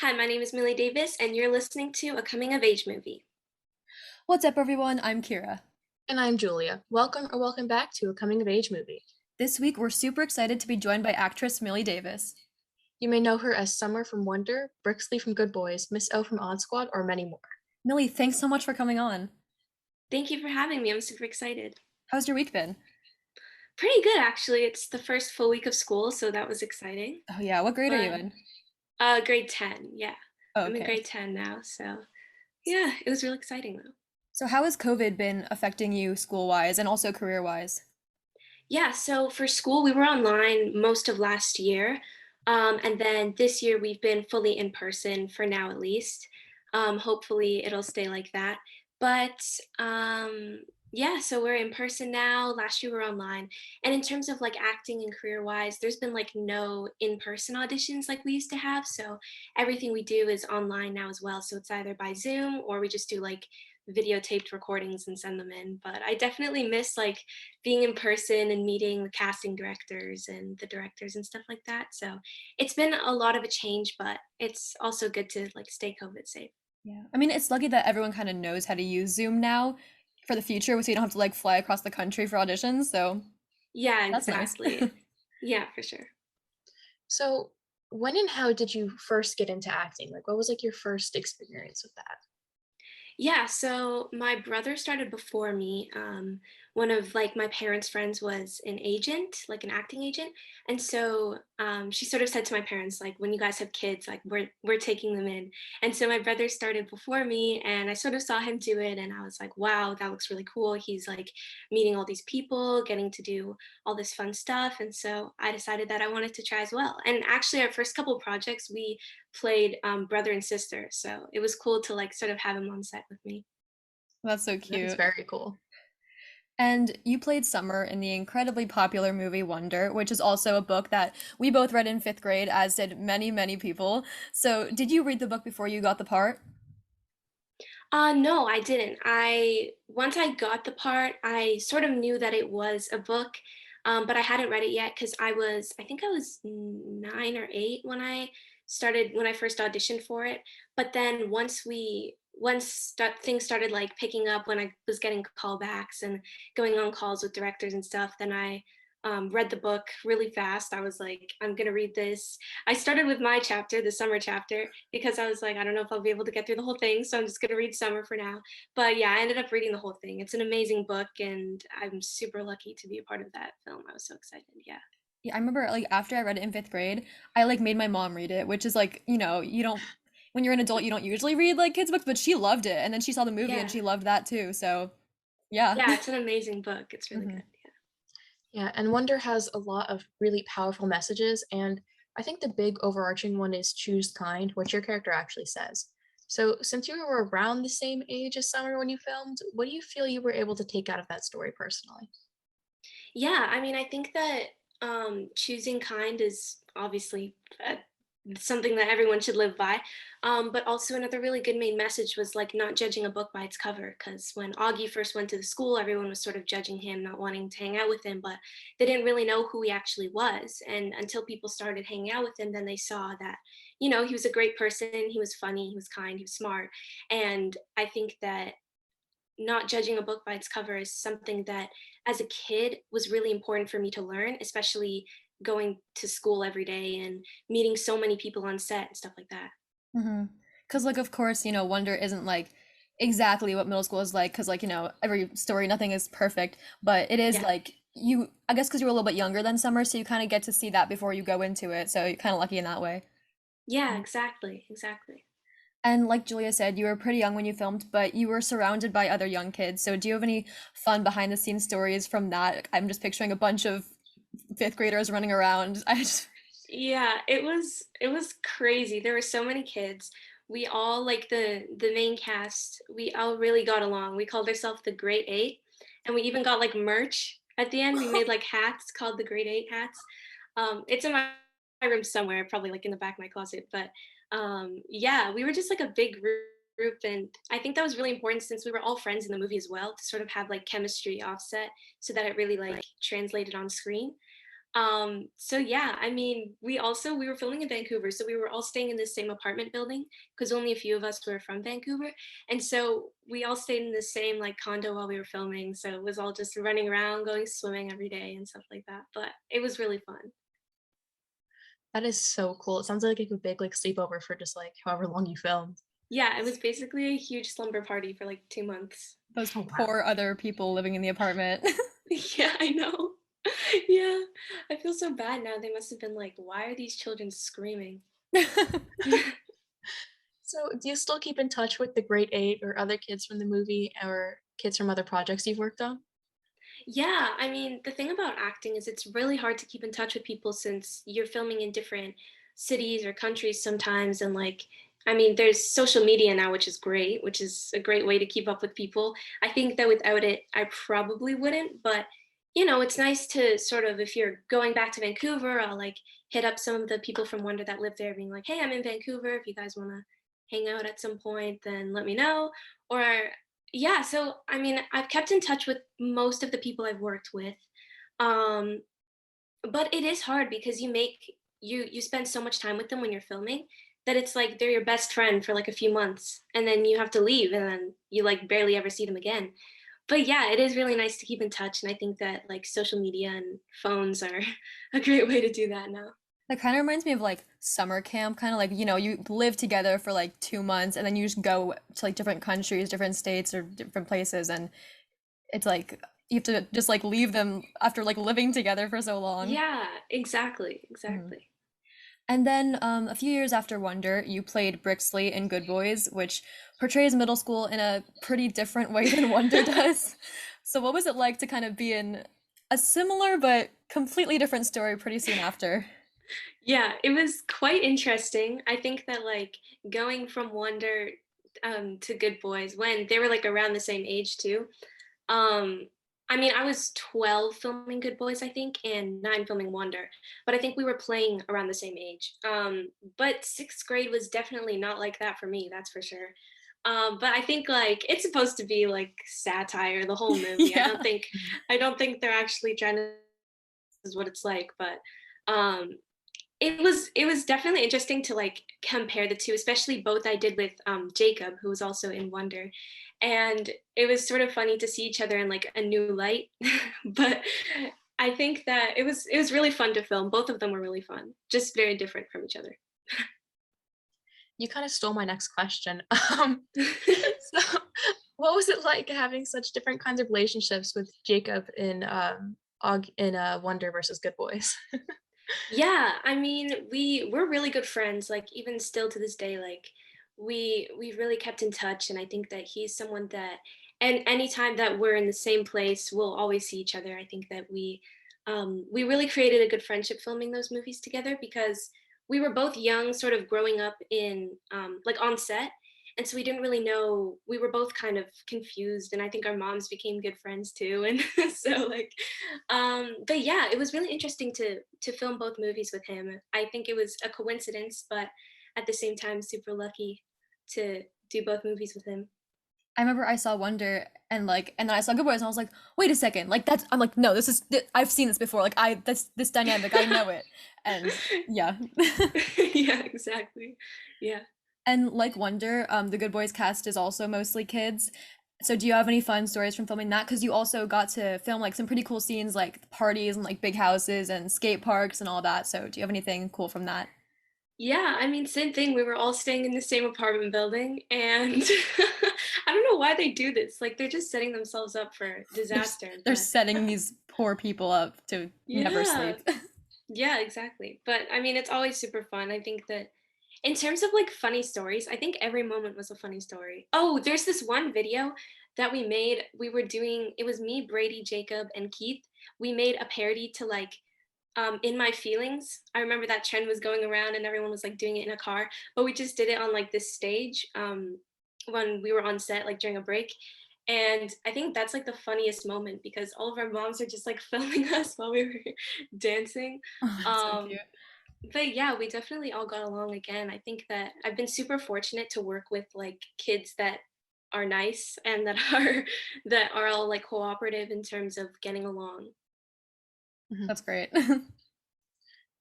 Hi, my name is Millie Davis, and you're listening to a coming of age movie. What's up, everyone? I'm Kira. And I'm Julia. Welcome back to a coming of age movie. This week, we're super excited to be joined by actress Millie Davis. You may know her as Summer from Wonder, Brixlee from Good Boys, Miss O from Odd Squad, or many more. Millie, thanks so much for coming on. Thank you for having me. I'm super excited. How's your week been? Pretty good, actually. It's the first full week of school, so that was exciting. Oh, yeah. What grade are you But in? grade 10, yeah. Oh, I'm in okay. grade 10 now, so yeah, it was really exciting though. So, how has COVID been affecting you school wise and also career wise? Yeah, so for school, we were online most of last year. And then this year, we've been fully in person for now, at least. Hopefully, it'll stay like that. But yeah, so we're in person now. Last year, we were online. And in terms of like acting and career wise, there's been like no in person auditions like we used to have. So everything we do is online now as well. So it's either by Zoom or we just do like videotaped recordings and send them in. But I definitely miss like being in person and meeting the casting directors and the directors and stuff like that. So it's been a lot of a change, but it's also good to like stay COVID safe. Yeah. I mean, it's lucky that everyone kind of knows how to use Zoom now for the future, so you don't have to like fly across the country for auditions. So, Yeah, that's nice. exactly. Yeah, for sure. So, when and how did you first get into acting? Like, what was like your first experience with that? Yeah, so my brother started before me. One of like my parents' friends was an agent, like an acting agent, and so she sort of said to my parents, like, when you guys have kids, like we're taking them in. And so my brother started before me, and I sort of saw him do it, and I was like, wow, that looks really cool. He's like meeting all these people, getting to do all this fun stuff, and so I decided that I wanted to try as well. And actually, our first couple projects, we played brother and sister. So it was cool to like sort of have him on set with me. That's so That is cute. very cool. And you played Summer in the incredibly popular movie Wonder, which is also a book that we both read in fifth grade, as did many, many people. So, did you read the book before you got the part? No, I didn't. I once I got the part, I sort of knew that it was a book, but I hadn't read it yet because I think I was 9 or 8 when I first auditioned for it. But then things started like picking up when I was getting callbacks and going on calls with directors and stuff, then I read the book really fast. I was like, I'm gonna read this. I started with my chapter, the summer chapter, because I was like, I don't know if I'll be able to get through the whole thing, so I'm just gonna read Summer for now. But yeah, I ended up reading the whole thing. It's an amazing book, and I'm super lucky to be a part of that film. I was so excited. Yeah. Yeah, I remember like after I read it in fifth grade, I like made my mom read it, which is like, you don't, when you're an adult, you don't usually read like kids' books, but she loved it. And then she saw the movie and Yeah. she loved that too. So, yeah. Yeah, it's an amazing book. It's really hmm good. Yeah, and Wonder has a lot of really powerful messages, and I think the big overarching one is choose kind, which your character actually says. So, since you were around the same age as Summer when you filmed, what do you feel you were able to take out of that story personally? Yeah, I mean, I think that choosing kind is obviously something that everyone should live by. But also, another really good main message was like not judging a book by its cover. Because when Augie first went to the school, everyone was sort of judging him, not wanting to hang out with him, but they didn't really know who he actually was. And until people started hanging out with him, then they saw that, he was a great person, he was funny, he was kind, he was smart. And I think that not judging a book by its cover is something that as a kid was really important for me to learn, especially going to school every day and meeting so many people on set and stuff like that. hmm Because like, of course, Wonder isn't like exactly what middle school is like, because like, every story, nothing is perfect, but it is Yeah. like I guess because you're a little bit younger than Summer, so you kind of get to see that before you go into it. So you're kind of lucky in that way. Yeah, exactly. Exactly. And like Julia said, you were pretty young when you filmed, but you were surrounded by other young kids. So do you have any fun behind the scenes stories from that? I'm just picturing a bunch of fifth graders running around. I just, Yeah, it was crazy. There were so many kids. We all like the main cast, we all really got along. We called ourselves the Great Eight, and we even got like merch at the end. We made like hats called the Great Eight hats. It's in my room somewhere, probably like in the back of my closet. But yeah, we were just like a big group, and I think that was really important since we were all friends in the movie as well to sort of have like chemistry offset so that it really like translated on screen. So yeah, I mean, we were filming in Vancouver, so we were all staying in the same apartment building because only a few of us were from Vancouver, and so we all stayed in the same like condo while we were filming. So it was all just running around, going swimming every day and stuff like that. But it was really fun. That is so cool. It sounds like a big like sleepover for just like however long you filmed. Yeah, it was basically a huge slumber party for like 2 months. Those Oh wow. poor other people living in the apartment. Yeah, I know. Yeah, I feel so bad now. They must have been like, "Why are these children screaming?" So, do you still keep in touch with the Great Eight or other kids from the movie or kids from other projects you've worked on? Yeah, I mean, the thing about acting is it's really hard to keep in touch with people since you're filming in different cities or countries sometimes. And like, I mean, there's social media now, which is great, which is a great way to keep up with people. I think that without it, I probably wouldn't. But, it's nice to sort of, if you're going back to Vancouver, I'll like hit up some of the people from Wonder that live there, being like, hey, I'm in Vancouver. If you guys want to hang out at some point, then let me know. Or yeah, so I mean, I've kept in touch with most of the people I've worked with. Um, but it is hard because you spend so much time with them when you're filming that it's like they're your best friend for like a few months and then you have to leave and then you like barely ever see them again. But yeah, it is really nice to keep in touch and I think that like social media and phones are a great way to do that now. That kind of reminds me of like summer camp, kind of like, you live together for like 2 months and then you just go to like different countries, different states, or different places. And it's like you have to just like leave them after like living together for so long. Yeah, exactly, Mhm. exactly. And then a few years after Wonder, you played Brixlee in Good Boys, which portrays middle school in a pretty different way than Wonder does. So, what was it like to kind of be in a similar but completely different story pretty soon after? Yeah, it was quite interesting. I think that like going from Wonder to Good Boys when they were like around the same age too. Um, I mean, I was 12 filming Good Boys, I think, and 9 filming Wonder, but I think we were playing around the same age. But sixth grade was definitely not like that for me, that's for sure. But I think like it's supposed to be like satire, the whole movie. Yeah. I don't think they're actually trying to is what it's like, but um it was definitely interesting to, like, compare the 2, especially both I did with, Jacob, who was also in Wonder, and it was sort of funny to see each other in, like, a new light, but I think that it was really fun to film, both of them were really fun, just very different from each other. You kind of stole my next question. So, what was it like having such different kinds of relationships with Jacob in Wonder versus Good Boys? Yeah, I mean, we're really good friends, like, even still to this day, like, we really kept in touch, and I think that he's someone that and anytime that we're in the same place, we'll always see each other. I think that we really created a good friendship filming those movies together because we were both young, sort of growing up in, like, on set, and so we didn't really know we were both kind of confused, and I think our moms became good friends too, and so, like, but yeah, it was really interesting to film both movies with him. I think it was a coincidence, but at the same time, super lucky to do both movies with him. I remember I saw Wonder and then I saw Good Boys and I was like, wait a second, like that's I'm like, no, I've seen this before. Like that's this dynamic, I know it. And yeah. Yeah, exactly. Yeah. And like Wonder, the Good Boys cast is also mostly kids. So do you have any fun stories from filming that? Because you also got to film like some pretty cool scenes like parties and like big houses and skate parks and all that. So do you have anything cool from that? Yeah, I mean, same thing. We were all staying in the same apartment building, and I don't know why they do this. Like, they're just setting themselves up for They're disaster. they're But setting these poor people up to never yeah, sleep. yeah, exactly. But I mean, it's always super fun. I think that in terms of like funny stories, I think every moment was a funny story. Oh, there's this one video that we made. We were doing, it was me, Brady, Jacob, and Keith. We made a parody to like In My Feelings. I remember that trend was going around and everyone was like doing it in a car, but we just did it on like this stage when we were on set, like during a break. And I think that's like the funniest moment because all of our moms are just like filming us while we were dancing. Oh, that's so Um, cute. but yeah, we definitely all got along again. I think that I've been super fortunate to work with like kids that are nice and that are all like cooperative in terms of getting along. Mhm. That's great.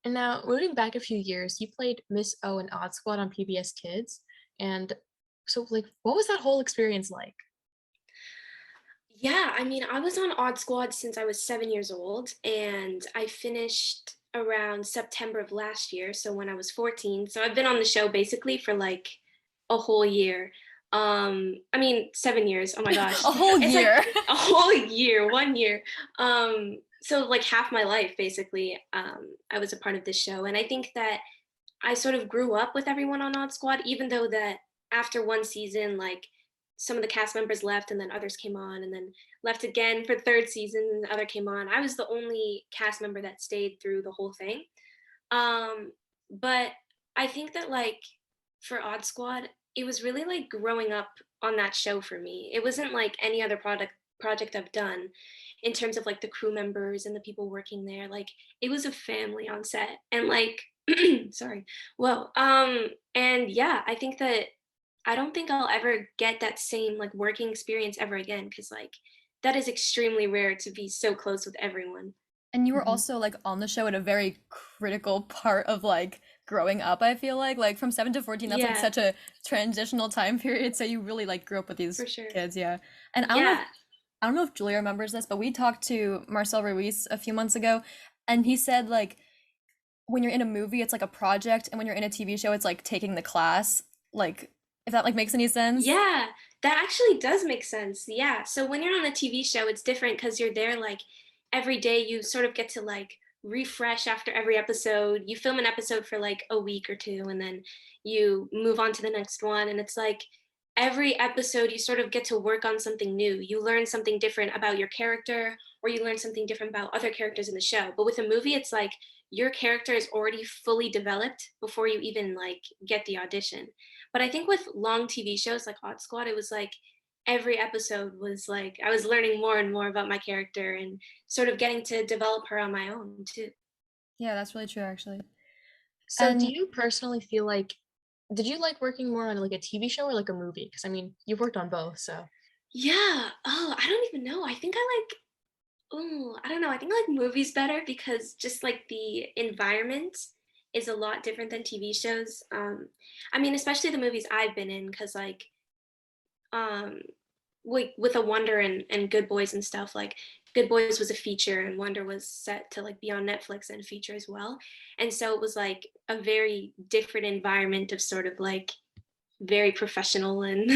And now, moving back a few years, you played Miss O in Odd Squad on PBS Kids. And so, like, what was that whole experience like? Yeah, I mean, I was on Odd Squad since I was 7 years old, and I finished around September of last year, so when I was 14. So I've been on the show basically for like a whole year. I mean, 7 years. Oh my gosh. A whole It's like year. a whole year, 1 year. So like half my life basically, I was a part of this show. And I think that I sort of grew up with everyone on Odd Squad, even though that after one season, like some of the cast members left and then others came on and then left again for third season and the other came on. I was the only cast member that stayed through the whole thing. But I think that like for Odd Squad, it was really like growing up on that show for me. It wasn't like any other project I've done in terms of like the crew members and the people working there. Like it was a family on set. And like sorry. Whoa. And yeah, I think that I don't think I'll ever get that same like working experience ever again because like that is extremely rare to be so close with everyone. And you were Mhm. also like on the show at a very critical part of like growing up, I feel like from 7 to 14, that's like Yeah, such a transitional time period. So you really like grew up with these for sure. kids, yeah. And Yeah. I don't know if Julia remembers this, but we talked to Marcel Ruiz a few months ago, and he said like when you're in a movie, it's like a project, and when you're in a TV show, it's like taking the class. Like, if that like makes any sense. Yeah, that actually does make sense. Yeah. So when you're on a TV show, it's different because you're there like every day. You sort of get to like refresh after every episode. You film an episode for like a week or two, and then you move on to the next one. And it's like every episode, you sort of get to work on something new. You learn something different about your character, or you learn something different about other characters in the show. But with a movie, it's like your character is already fully developed before you even like get the audition. But I think with long TV shows like Odd Squad, it was like every episode was like I was learning more and more about my character and sort of getting to develop her on my own too. Yeah, that's really true, actually. So, do And you personally feel like, did you like working more on like a TV show or like a movie? Because I mean, you've worked on both, so. Yeah. Oh, I don't even know. I think I like oh, I don't know. I think I like movies better because just like the environment is a lot different than TV shows. I mean, especially the movies I've been in, because like um like with a Wonder and Good Boys and stuff, like Good Boys was a feature and Wonder was set to like be on Netflix and feature as well. And so it was like a very different environment of sort of like very professional and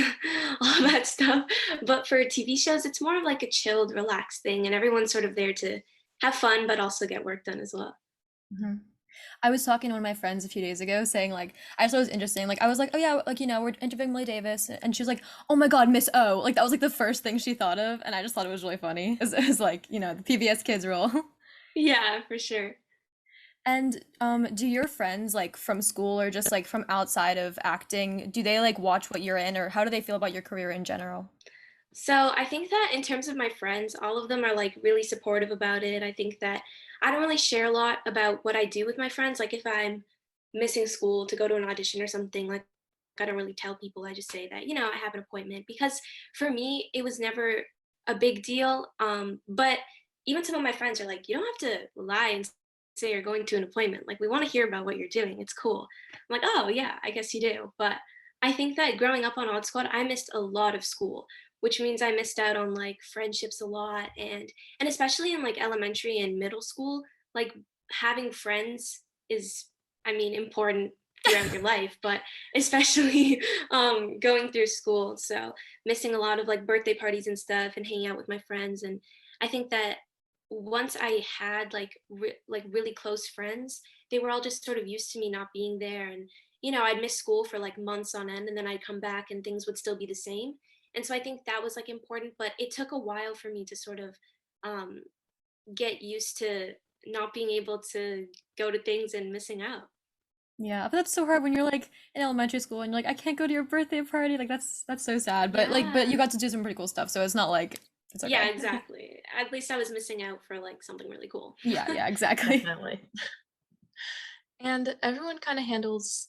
all that stuff. But for TV shows, it's more of like a chilled, relaxed thing, and everyone's sort of there to have fun but also get work done as well. mhm. I was talking to one of my friends a few days ago saying like I just thought it was interesting. Like I was like, oh yeah, like we're interviewing Millie Davis, and she was like, oh my God, Miss O. Like that was like the first thing she thought of, and I just thought it was really funny. It was like, the PBS Kids role. Yeah, for sure. And do your friends like from school or just like from outside of acting, do they like watch what you're in, or how do they feel about your career in general? So I think that in terms of my friends, all of them are like really supportive about it. I think that I don't really share a lot about what I do with my friends. Like if I'm missing school to go to an audition or something, like I don't really tell people. I just say that, I have an appointment because for me, it was never a big deal. But even some of my friends are like, you don't have to lie and say you're going to an appointment. Like we want to hear about what you're doing. It's cool. I'm like, oh yeah, I guess you do. But I think that growing up on Odd Squad, I missed a lot of school, which means I missed out on like friendships a lot and especially in like elementary and middle school, like having friends is I mean important throughout your life, but especially going through school. So missing a lot of like birthday parties and stuff and hanging out with my friends. And I think that once I had like really close friends, they were all just sort of used to me not being there. And I'd miss school for like months on end, and then I'd come back and things would still be the same. And so I think that was like important, but it took a while for me to sort of um, get used to not being able to go to things and missing out. Yeah, but that's so hard when you're like in elementary school and you're like, I can't go to your birthday party. Like that's so sad. But you Yeah. got to do some pretty cool stuff, so it's not like it's Yeah, okay. exactly. At least I was missing out for like something really cool. Yeah, yeah, exactly. Definitely. And everyone kind of handles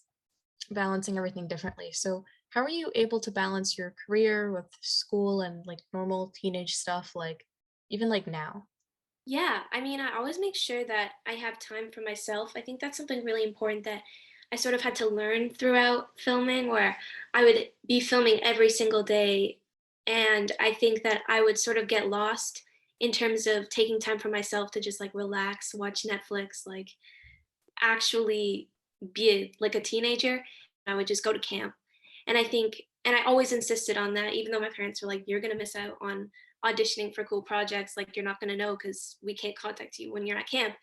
balancing everything differently. So, how are you able to balance your career with school and like normal teenage stuff, like even like now? Yeah, I mean, I always make sure that I have time for myself. I think that's something really important that I sort of had to learn throughout filming, where I would be filming every single day. And I think that I would sort of get lost in terms of taking time for myself to just like relax, watch Netflix, like actually be like a teenager. I would just go to camp. And I think, and I always insisted on that, even though my parents were like, you're going to miss out on auditioning for cool projects. Like, you're not going to know because we can't contact you when you're at camp.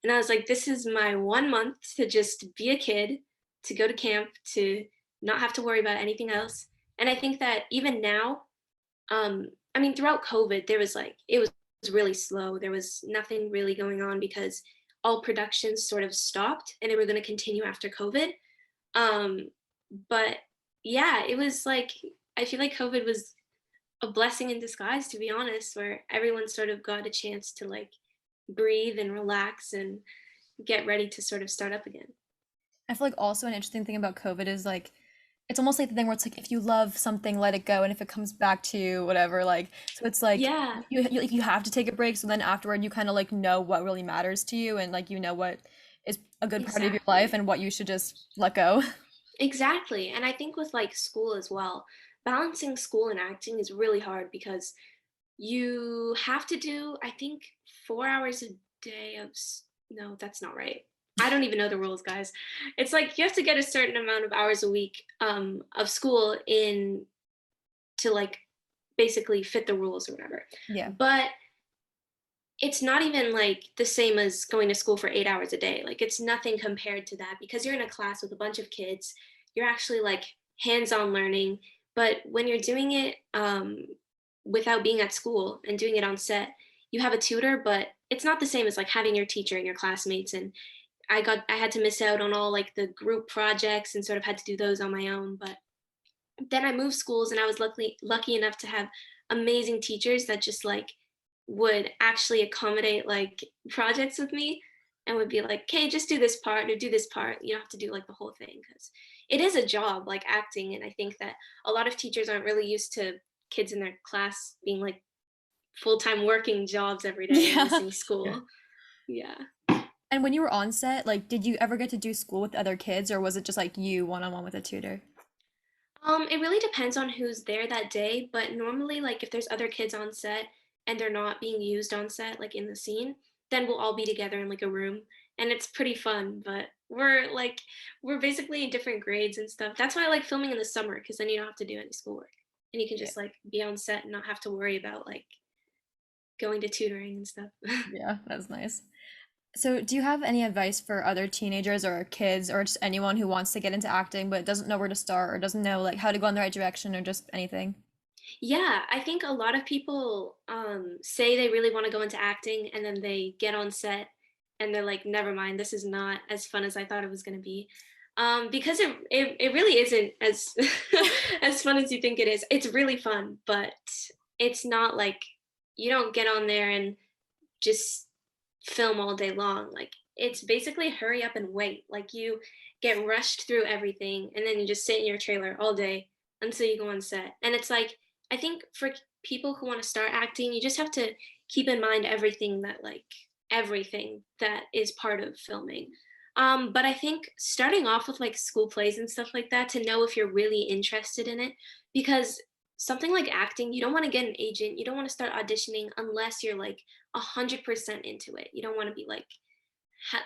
And I was like, this is my 1 month to just be a kid, to go to camp, to not have to worry about anything else. And I think that even now, I mean, throughout COVID, there was like, it was really slow. There was nothing really going on because all productions sort of stopped and they were going to continue after COVID. Um, but yeah, it was like, I feel like COVID was a blessing in disguise, to be honest, where everyone sort of got a chance to like breathe and relax and get ready to sort of start up again. I feel like also an interesting thing about COVID is like it's almost like the thing where it's like if you love something, let it go, and if it comes back to you, whatever. Like so, it's like Yeah, you have to take a break. So then afterward, you kind of like know what really matters to you, and like you know what is a good part of your life exactly. and what you should just let go. Exactly. And I think with like school as well, balancing school and acting is really hard because you have to do, I think, 4 hours a day of, no, that's not right. I don't even know the rules, guys. It's like you have to get a certain amount of hours a week of school in to like basically fit the rules or whatever. Yeah. But it's not even like the same as going to school for 8 hours a day. Like it's nothing compared to that because you're in a class with a bunch of kids. You're actually like hands-on learning. But when you're doing it without being at school and doing it on set, you have a tutor, but it's not the same as like having your teacher and your classmates. And I had to miss out on all like the group projects and sort of had to do those on my own. But then I moved schools and I was lucky enough to have amazing teachers that just like would actually accommodate like projects with me and would be like, "Okay, just do this part or do this part. You don't have to do like the whole thing because it is a job like acting." And I think that a lot of teachers aren't really used to kids in their class being like full-time working jobs every day and Yeah. missing school. Yeah. And when you were on set, like, did you ever get to do school with other kids, or was it just like you one on one with a tutor? It really depends on who's there that day, but normally, like, if there's other kids on set and they're not being used on set, like in the scene, then we'll all be together in like a room, and it's pretty fun. But we're basically in different grades and stuff. That's why I like filming in the summer because then you don't have to do any schoolwork, and you can Yeah. just like be on set and not have to worry about like going to tutoring and stuff. Yeah, that's nice. So, do you have any advice for other teenagers or kids or just anyone who wants to get into acting but doesn't know where to start or doesn't know like how to go in the right direction or just anything? Yeah, I think a lot of people say they really want to go into acting and then they get on set and they're like, never mind, this is not as fun as I thought it was going to be. Because it really isn't as as fun as you think it is. It's really fun, but it's not like you don't get on there and just film all day long. Like it's basically hurry up and wait. Like you get rushed through everything and then you just sit in your trailer all day until you go on set. And it's like I think for people who want to start acting, you just have to keep in mind everything that is part of filming. But I think starting off with like school plays and stuff like that to know if you're really interested in it, because something like acting, you don't want to get an agent, you don't want to start auditioning unless you're like 100% into it. You don't want to be like,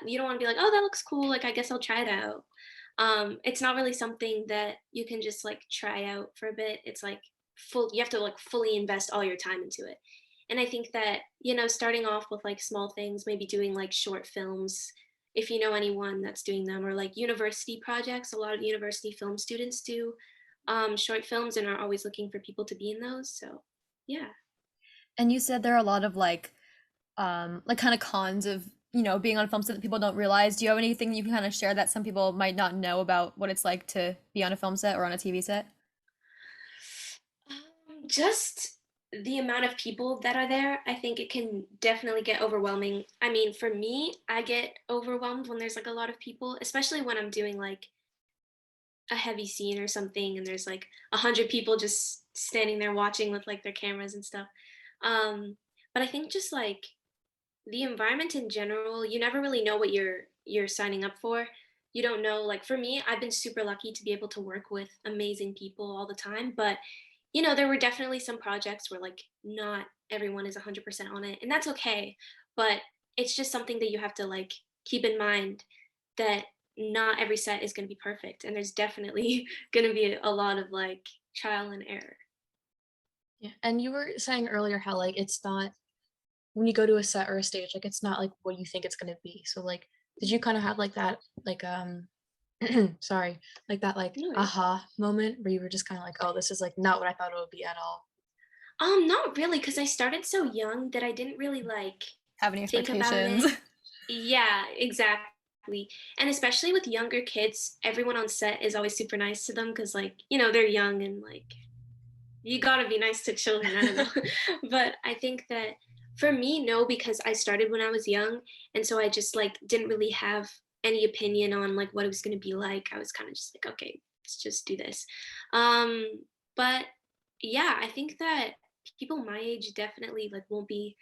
you don't want to be like, oh, that looks cool. Like, I guess I'll try it out. It's not really something that you can just like try out for a bit. It's like you have to like fully invest all your time into it. And I think that, starting off with like small things, maybe doing like short films, if you know anyone that's doing them, or like university projects, a lot of university film students do short films and are always looking for people to be in those. So, yeah. And you said there are a lot of like kind of cons of, being on film set that people don't realize. Do you have anything you can kind of share that some people might not know about what it's like to be on a film set or on a TV set? Just the amount of people that are there, I think it can definitely get overwhelming. I mean, for me, I get overwhelmed when there's like a lot of people, especially when I'm doing like a heavy scene or something and there's like 100 people just standing there watching with like their cameras and stuff. Um, but I think just like the environment in general, you never really know what you're signing up for. You don't know, like for me, I've been super lucky to be able to work with amazing people all the time, but there were definitely some projects where like not everyone is 100% on it, and that's okay. But it's just something that you have to like keep in mind that not every set is going to be perfect, and there's definitely going to be a lot of like trial and error. Yeah, and you were saying earlier how like it's not when you go to a set or a stage, like it's not like what you think it's gonna be. So like, did you kind of have like that like sorry, like that like No worries. aha moment where you were just kind of like, oh, this is like not what I thought it would be at all. Not really, because I started so young that I didn't really like Have any think about expectations? it. Yeah, exactly. And especially with younger kids, everyone on set is always super nice to them because, like, they're young and like you gotta be nice to children. I don't know. But I think that for me, no, because I started when I was young. And so I just like didn't really have any opinion on like what it was gonna be like. I was kind of just like, okay, let's just do this. Um, but yeah, I think that people my age definitely like won't be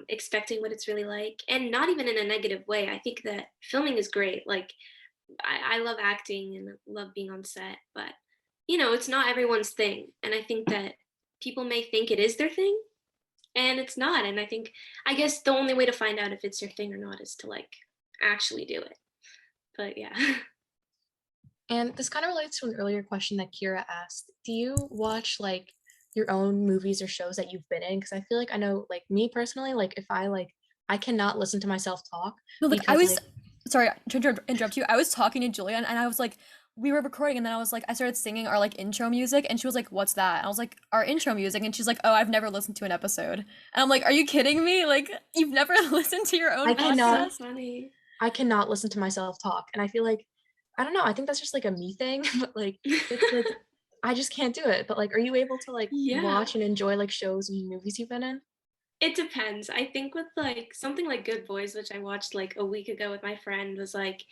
expecting what it's really like, and not even in a negative way. I think that filming is great. Like I love acting and love being on set, but it's not everyone's thing. And I think that people may think it is their thing, and it's not. And I guess the only way to find out if it's your thing or not is to like actually do it. But yeah. And this kind of relates to an earlier question that Kira asked. Do you watch like your own movies or shows that you've been in? Because I feel like I know, like me personally, like if I like, I cannot listen to myself talk No, like I because was like sorry to interrupt you. I was talking to Julian and I was like, we were recording and then I was like, I started singing our like intro music and she was like, what's that? And I was like, our intro music. And she's like, oh, I've never listened to an episode. And I'm like, are you kidding me? Like, you've never listened to your I own That's so cannot, podcast? funny. I cannot listen to myself talk, and I feel like I don't know. I think that's just like a me thing, but like it's like I just can't do it. But like, are you able to like Yeah. watch and enjoy like shows and movies you've been in? It depends. I think with like something like Good Boys, which I watched like a week ago with my friend, was like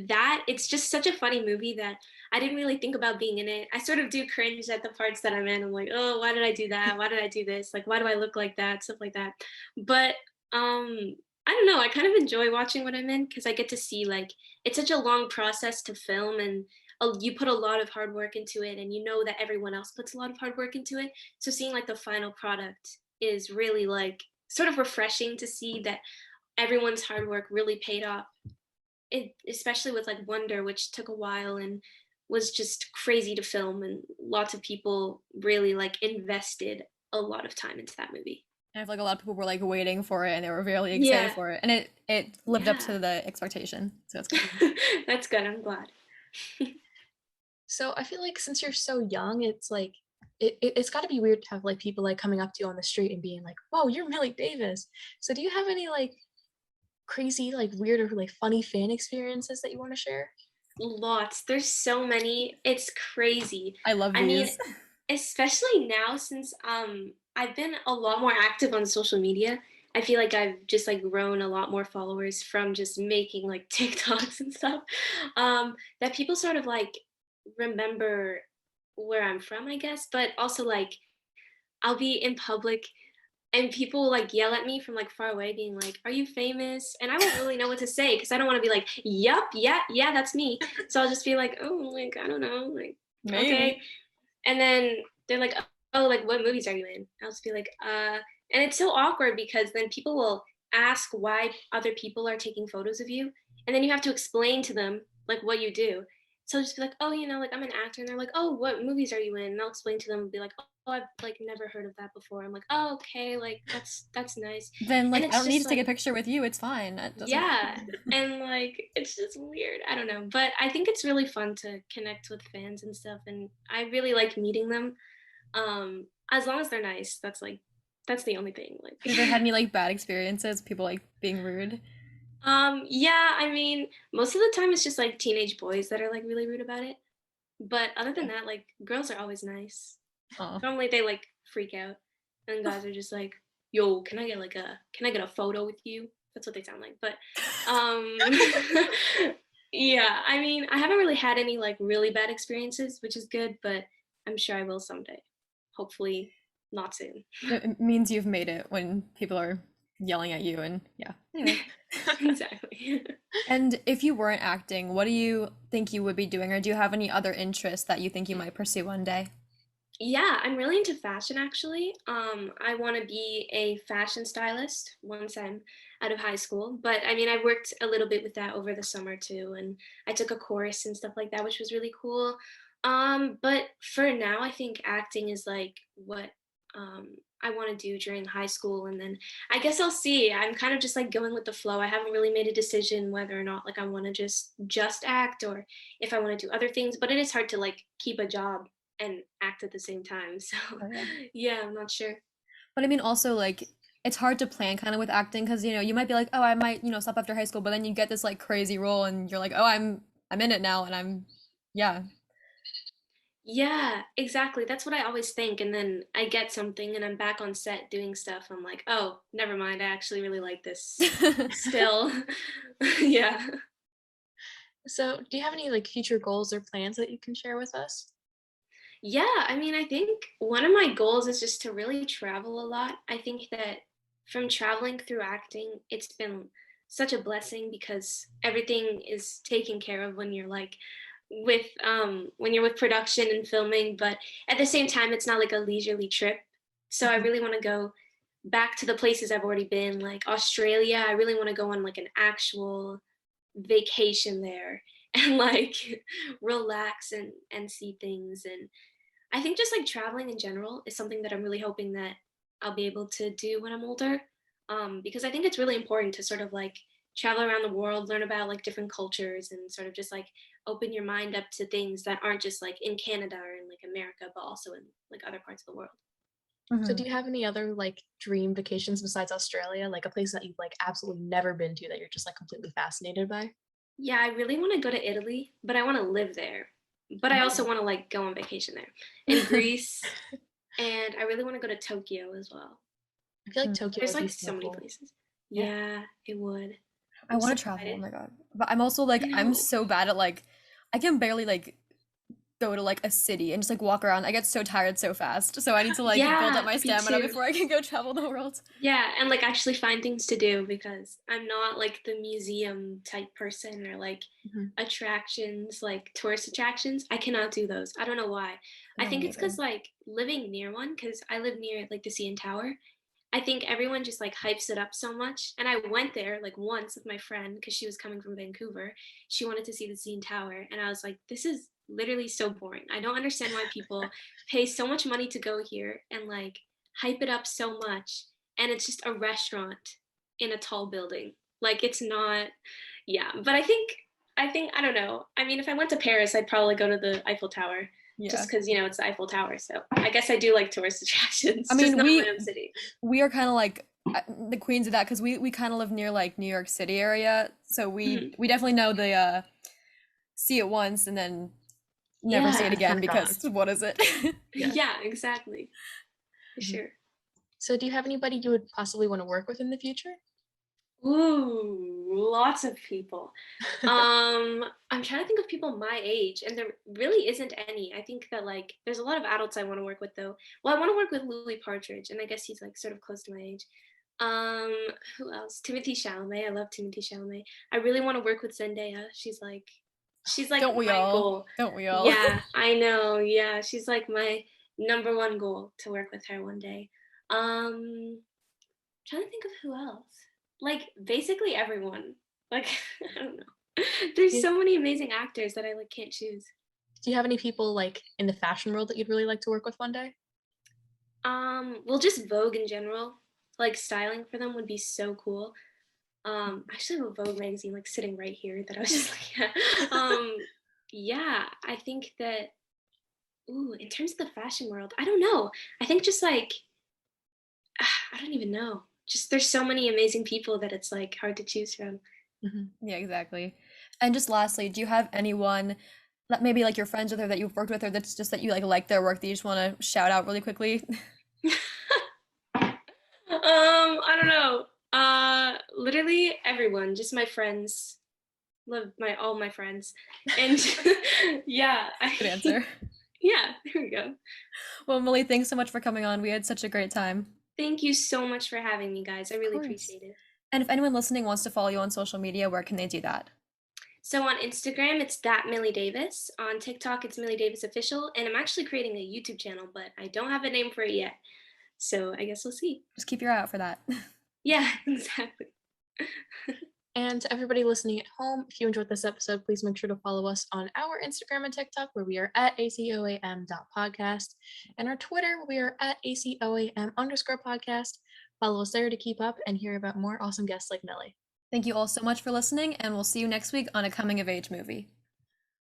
that it's just such a funny movie that I didn't really think about being in it. I sort of do cringe at the parts that I'm in. I'm like, oh, why did I do that? Why did I do this? Like, why do I look like that? Stuff like that. But I don't know. I kind of enjoy watching what I'm in because I get to see like it's such a long process to film, and you put a lot of hard work into it, and you know that everyone else puts a lot of hard work into it. So seeing like the final product is really like sort of refreshing to see that everyone's hard work really paid off. It especially with like Wonder, which took a while and was just crazy to film, and lots of people really like invested a lot of time into that movie. And I feel like a lot of people were like waiting for it and they were really excited Yeah, for it. And it lived up yeah. to the expectation. So it's good. That's good. I'm glad. So I feel like since you're so young, it's like it's got to be weird to have like people like coming up to you on the street and being like, "Whoa, you're Millie Davis." So do you have any like crazy, like weird or like funny fan experiences that you want to share? Lots. There's so many. It's crazy. I love I mean, these. especially now since I've been a lot more active on social media. I feel like I've just like grown a lot more followers from just making like TikToks and stuff. That people sort of like remember where I'm from, I guess, but also like I'll be in public and people will like yell at me from like far away being like, are you famous? And I won't really know what to say because I don't want to be like, yup, yeah, yeah, that's me. So I'll just be like, oh, like I don't know, like okay. Maybe. And then they're like, oh, like what movies are you in? I'll just be like, and it's so awkward because then people will ask why other people are taking photos of you, and then you have to explain to them like what you do. So I'll just be like, oh, like I'm an actor, and they're like, oh, what movies are you in? And I'll explain to them and be like, oh, I've like never heard of that before. I'm like, oh, okay, like that's nice, Then and like I it's don't need just to take a like picture with you. It's fine. It doesn't. yeah, and like it's just weird. I don't know, but I think it's really fun to connect with fans and stuff, and I really like meeting them. As long as they're nice, that's the only thing. Like, Have you ever had any like bad experiences? People like being rude? yeah, I mean, most of the time it's just like teenage boys that are like really rude about it. But other than Yeah. that, like girls are always nice. Oh. Normally they like freak out, and guys are just like, "Yo, can I get a photo with you?" That's what they sound like. But um, yeah, I mean, I haven't really had any like really bad experiences, which is good. But I'm sure I will someday. Hopefully, not soon. It means you've made it when people are yelling at you and yeah. Anyways. Exactly. And if you weren't acting, what do you think you would be doing, or do you have any other interests that you think you might pursue one day? Yeah, I'm really into fashion actually. I want to be a fashion stylist once I'm out of high school. But I mean, I worked a little bit with that over the summer too, and I took a course and stuff like that, which was really cool. But for now, I think acting is like what I want to do during high school, and then I guess I'll see. I'm kind of just like going with the flow. I haven't really made a decision whether or not like I want to just act or if I want to do other things. But it is hard to like keep a job and act at the same time. So Oh yeah. yeah, I'm not sure. But I mean, also like it's hard to plan kind of with acting because you might be like, oh, I might stop after high school, but then you get this like crazy role and you're like, oh, I'm in it now, and yeah. Yeah, exactly. That's what I always think. And then I get something and I'm back on set doing stuff. I'm like, oh, never mind. I actually really like this still. Yeah. So, do you have any like future goals or plans that you can share with us? Yeah, I mean, I think one of my goals is just to really travel a lot. I think that from traveling through acting, it's been such a blessing because everything is taken care of when you're like when you're with production and filming, but at the same time it's not like a leisurely trip. So I Mhm. really want to go back to the places I've already been, like Australia. I really want to go on like an actual vacation there and like relax and see things. And I think just like traveling in general is something that I'm really hoping that I'll be able to do when I'm older. Because I think it's really important to sort of like travel around the world, learn about like different cultures, and sort of just like open your mind up to things that aren't just like in Canada or in like America, but also in like other parts of the world. So, Hmm. do you have any other like dream vacations besides Australia, like a place that you've like absolutely never been to that you're just like completely fascinated by? Yeah, I really want to go to Italy, but I want to live there. But I also Oh, want to like go on vacation there. And Greece, and I really want to go to Tokyo as well. I feel like Tokyo There's would be like so so many cool. places. Yeah. Yeah, it would. I I'm so want to travel. Oh excited. my God. But I'm also I like I'm know. so bad at like I can barely like go to like a city and just like walk around. I get so tired so fast. So I need to like build up Yeah, my me stamina too. before I can go travel the world. Yeah, and like actually find things to do because I'm not like the museum type person or like Mhm. attractions, like tourist attractions. I cannot do those. I don't know why. I No, think me it's neither. because like living near one, because I live near like the CN Tower. I think everyone just like hypes it up so much. And I went there like once with my friend because she was coming from Vancouver. She wanted to see the CN Tower. And I was like, this is literally so boring. I don't understand why people pay so much money to go here and like hype it up so much. And it's just a restaurant in a tall building. Like it's not, yeah. But I think, I don't know. I mean, if I went to Paris, I'd probably go to the Eiffel Tower just Yeah. because, it's the Eiffel Tower. So I guess I do like tourist I attractions, just mean, not in my we own city. we are kind of like the queens of that because we kind of live near like New York City area, so we Mhm. we definitely know the see it once and then never see And it Yeah. then again turn it on. because what is it? Yeah. Yeah, exactly. For Mhm. sure. So, do you have anybody you would possibly want to work with in the future? Ooh, lots of people. I'm trying to think of people my age, and there really isn't any. I think that like there's a lot of adults I want to work with though. Well, I want to work with Louis Partridge, and I guess he's like sort of close to my age. Um, who else? Timothy Chalamet. I love Timothy Chalamet. I really want to work with Zendaya. She's like Don't we my all? goal. Don't we all? Yeah, I know. Yeah, she's like my number one goal to work with her one day. Trying to think of who else. Like basically everyone. Like I don't know. There's Yeah. so many amazing actors that I like can't choose. Do you have any people like in the fashion world that you'd really like to work with one day? Well, just Vogue in general. Like styling for them would be so cool. I actually have a Vogue magazine like sitting right here that I was just like, yeah. Yeah, I think that. Ooh, in terms of the fashion world, I don't know. I think just like I don't even know. Just there's so many amazing people that it's like hard to choose from. Mhm. Yeah, exactly. And just lastly, do you have anyone that maybe like you're friends with or that you've worked with or that's just that you like their work that you just want to shout out really quickly? I don't know. Literally everyone, just my friends. Love my all my friends. And yeah, Good answer. yeah, there we go. Well, Millie, thanks so much for coming on. We had such a great time. Thank you so much for having me, guys. I Of really course. appreciate it. And if anyone listening wants to follow you on social media, where can they do that? So on Instagram, it's that Millie Davis. On TikTok, it's Millie Davis Official. And I'm actually creating a YouTube channel, but I don't have a name for it yet. So I guess we'll see. Just keep your eye out for that. Yeah, exactly. And to everybody listening at home, if you enjoyed this episode, please make sure to follow us on our Instagram and TikTok, where we are at acoam.podcast, and our Twitter, we are at acoam_podcast. Follow us there to keep up and hear about more awesome guests like Millie. Thank you all so much for listening, and we'll see you next week on a coming of age movie.